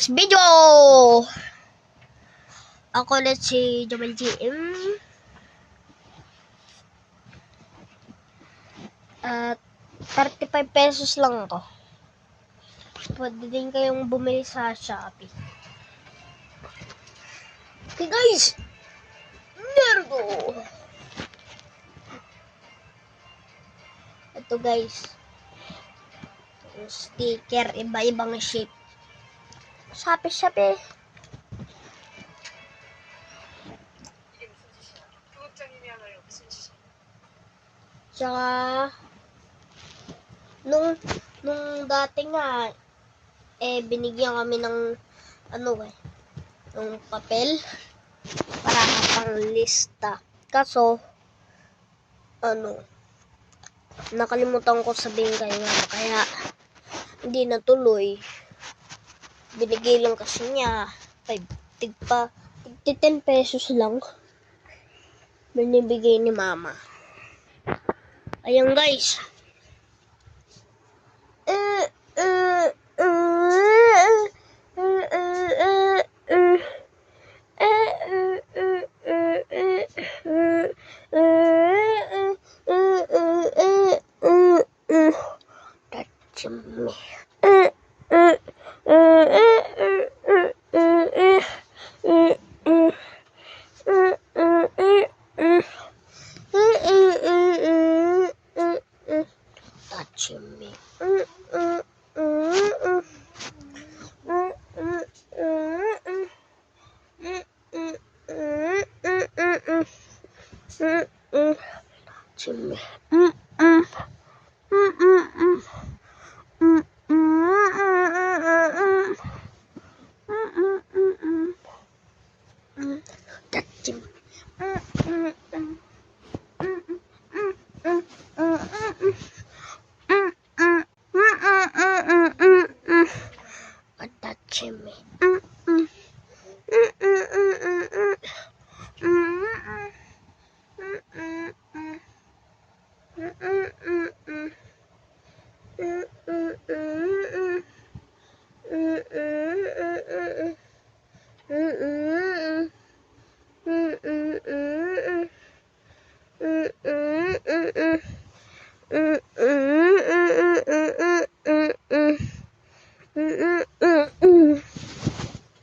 next video. Ako ulit si Jomel GM. At 35 pesos lang to. Pwede din kayong bumili sa Shopee. Okay guys, there go. Ito guys, yung sticker, iba-ibang shape. Shopee. Tsaka, nung dati nga, binigyan kami ng, ng papel, para pang lista. Kaso, nakalimutan ko sabihin kay mama, kaya, hindi natuloy. Binigay lang kasi niya, 10 pesos lang, binibigay ni mama. Ayan guys. Touch me. Touch me.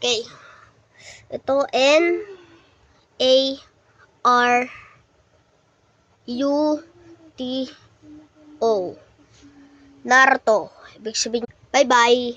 Okay. Ito NARUTO. Naruto. Ibig sabihin, bye-bye.